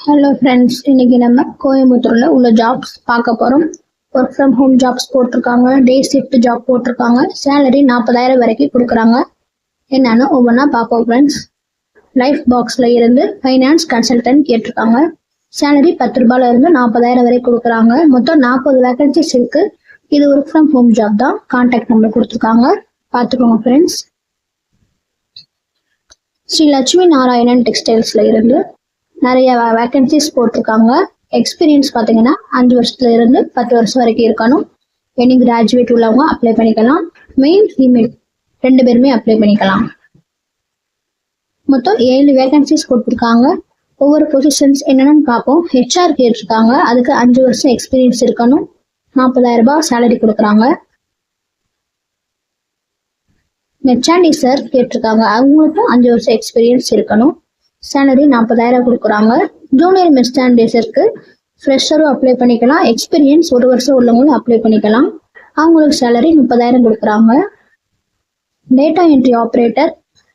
Hello friends, இன்னைக்கு நம்ம கோயம்புத்தூர்ல உள்ள ஜாப்ஸ் பார்க்க போறோம். ஒர்க் ஃப்ரம் ஹோம் ஜாப்ஸ் போட்டிருக்காங்க, டே ஷிஃப்ட் ஜாப் போட்டிருக்காங்க. சேலரி 40,000 வரைக்கும் கொடுக்குறாங்க. என்னன்னு ஒவ்வொன்றா பார்ப்போம் ஃப்ரெண்ட்ஸ். லைஃப் பாக்ஸ்ல இருந்து ஃபைனான்ஸ் கன்சல்டன்ட் கேட்டிருக்காங்க. சேலரி 10 ரூபாயில இருந்து 40,000 வரை கொடுக்குறாங்க. மொத்தம் 40 வேகன்சிஸ் இருக்கு. இது ஒர்க் ஃப்ரம் ஹோம் ஜாப் தான். கான்டாக்ட் நம்பர் கொடுத்துருக்காங்க, பார்த்துக்கோங்க ஃப்ரெண்ட்ஸ். ஸ்ரீ லட்சுமி நாராயணன் டெக்ஸ்டைல்ஸ்ல இருந்து நிறைய வேகன்சிஸ் போட்டிருக்காங்க. எக்ஸ்பீரியன்ஸ் பார்த்தீங்கன்னா 5 வருஷத்துல இருந்து 10 வருஷம் வரைக்கும் இருக்கணும். எனி கிராஜுவேட் உள்ளவங்க அப்ளை பண்ணிக்கலாம். மெயில் ஃபீமேல் 2 பேருமே அப்ளை பண்ணிக்கலாம். மொத்தம் 7 வேகன்சிஸ் கொடுத்துருக்காங்க. ஒவ்வொரு பொசிஷன்ஸ் என்னென்னு பார்ப்போம். ஹெச்ஆர் கேட்டிருக்காங்க, அதுக்கு 5 வருஷம் எக்ஸ்பீரியன்ஸ் இருக்கணும். 40,000 ரூபாய் சேலரி கொடுக்குறாங்க. மெர்ச்சாண்டிசர் கேட்டிருக்காங்க, அவங்களுக்கும் 5 வருஷம் எக்ஸ்பீரியன்ஸ் இருக்கணும். சேலரி 40,000 கொடுக்குறாங்க. ஜூனியர் மெர்ச்சாண்டிசருக்கு ஃப்ரெஷரும் அப்ளை பண்ணிக்கலாம். எக்ஸ்பீரியன்ஸ் 1 வருஷம் உள்ளவங்களும் அப்ளை பண்ணிக்கலாம். அவங்களுக்கு சேலரி 30,000 கொடுக்குறாங்க. டேட்டா என்ட்ரி ஆப்ரேட்டர்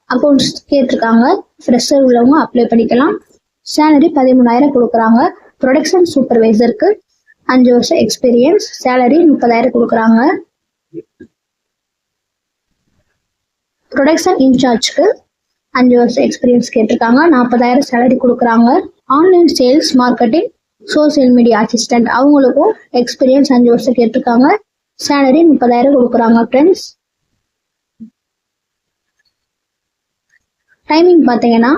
அக்கௌண்ட்ஸ் கேட்டிருக்காங்க, ஃப்ரெஷர் உள்ளவங்க அப்ளை பண்ணிக்கலாம். சேலரி 13,000 கொடுக்குறாங்க. ப்ரொடக்ஷன் சூப்பர்வைசருக்கு 5 வருஷம் எக்ஸ்பீரியன்ஸ், சேலரி 30,000 கொடுக்குறாங்க. ப்ரொடக்ஷன் இன்சார்ஜ்க்கு 5 வருஷம் எக்ஸ்பீரியன்ஸ் கேட்டிருக்காங்க. 40,000 சேலரி கொடுக்குறாங்க. Online sales marketing social media assistant அவங்களுக்கும் எக்ஸ்பீரியன்ஸ் 5 வருஷம் கேட்டிருக்காங்க. சேலரி 30,000 கொடுக்குறாங்க ஃப்ரெண்ட்ஸ். டைமிங் பார்த்தீங்கன்னா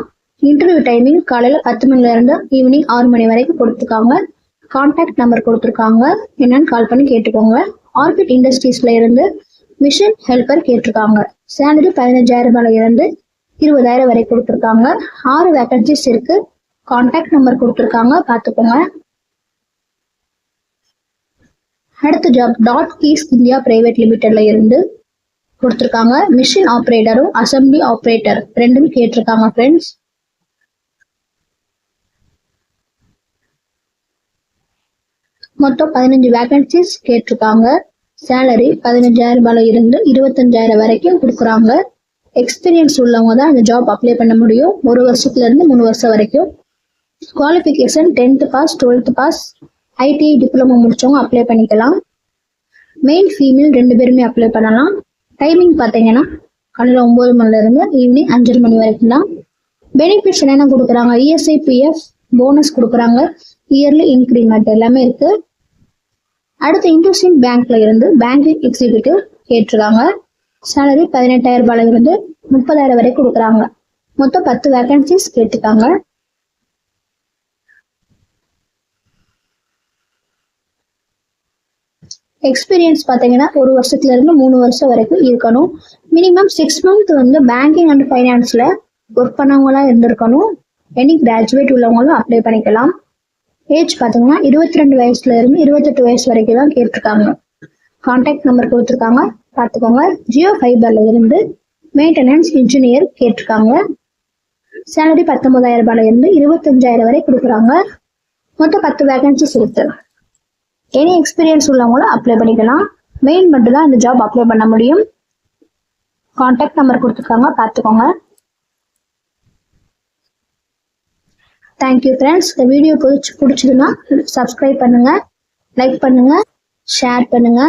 இன்டர்வியூ டைமிங் காலையில் 10 மணில இருந்து ஈவினிங் 6 மணி வரைக்கும் கொடுத்துருக்காங்க. கான்டாக்ட் நம்பர் கொடுத்துருக்காங்க, என்னன்னு கால் பண்ணி கேட்டுக்கோங்க. ஆர்பிட் இண்டஸ்ட்ரீஸ்ல இருந்து மிஷின் ஹெல்பர் கேட்டிருக்காங்க. சேலரி 15,000 ரூபாயில இருந்து 20,000 வரை கொடுத்துருக்காங்க. 6 வேகன்சிஸ் இருக்கு. கான்டாக்ட் நம்பர் கொடுத்துருக்காங்க, பார்த்துக்கோங்க. அடுத்த job dot keys India private லிமிடெட்ல இருந்து கொடுத்துருக்காங்க. மிஷின் ஆப்ரேட்டரும் அசம்பிளி ஆப்ரேட்டர் 2ம் கேட்டிருக்காங்க ஃப்ரெண்ட்ஸ். மொத்தம் 15 வேகன்சிஸ் கேட்டிருக்காங்க. சேலரி 15,000 ரூபாயில இருந்து 25,000 வரைக்கும் கொடுக்குறாங்க. எக்ஸ்பீரியன்ஸ் உள்ளவங்க தான் அந்த ஜாப் அப்ளை பண்ண முடியும். 1 வருஷத்துல இருந்து 3 வருஷம் வரைக்கும். Qualification 10th pass, 12th pass, ITI diploma முடிச்சவங்க அப்ளை பண்ணிக்கலாம். மெயில் ஃபீமேல் 2 பேருமே அப்ளை பண்ணலாம். டைமிங் பார்த்தீங்கன்னா காலையில் 9 மணில இருந்து ஈவினிங் 5 மணி வரைக்கும் தான். பெனிஃபிட்ஸ் என்னென்ன கொடுக்குறாங்க, இஎஸ்ஐ, பிஎஃப், போனஸ் கொடுக்குறாங்க. இயர்லி இன்க்ரிமெண்ட் எல்லாமே இருக்கு. அடுத்து இண்டஸ்இண்ட் பேங்க்ல இருந்து பேங்கிங் எக்ஸிக்யூட்டிவ் கேட்டிருக்காங்க. சேலரி 18,000 ரூபாயில இருந்து 30,000 வரை கொடுக்குறாங்க. மொத்தம் 10 வேகன்சிஸ் கேட்டிருக்காங்க. எக்ஸ்பீரியன்ஸ் பார்த்தீங்கன்னா 1 வருஷத்துல இருந்து 3 வருஷம் வரைக்கும் இருக்கணும். மினிமம் 6 மந்த் வந்து பேங்கிங் அண்ட் ஃபைனான்ஸ்ல ஒர்க் பண்ணவங்களா இருந்திருக்கணும். எனி கிராஜுவேட் உள்ளவங்களும் அப்ளை பண்ணிக்கலாம். ஏஜ் பார்த்தீங்கன்னா 22 வயசுல இருந்து 28 வயசு வரைக்கும் தான் கேட்டிருக்காங்க. கான்டாக்ட் நம்பர் கொடுத்துருக்காங்க, பார்த்துக்கோங்க. ஜியோ ஃபைபர்ல இருந்து மெயின்டெனன்ஸ் இன்ஜினியர் கேட்டிருக்காங்க. சேலரி 19,000 ரூபாயில இருந்து 25,000 வரை கொடுக்குறாங்க. மொத்தம் 10 வேகன்சிஸ் இருக்கு. எனி எக்ஸ்பீரியன்ஸ் உள்ளவங்களும் அப்ளை பண்ணிக்கலாம். மெயின் மட்டும் தான் இந்த ஜாப் அப்ளை பண்ண முடியும். கான்டாக்ட் நம்பர் கொடுத்துருக்காங்க, பார்த்துக்கோங்க. Thank you friends. இந்த வீடியோ பிடிச்சதுன்னா சப்ஸ்கிரைப் பண்ணுங்க, லைக் பண்ணுங்க, ஷேர் பண்ணுங்க.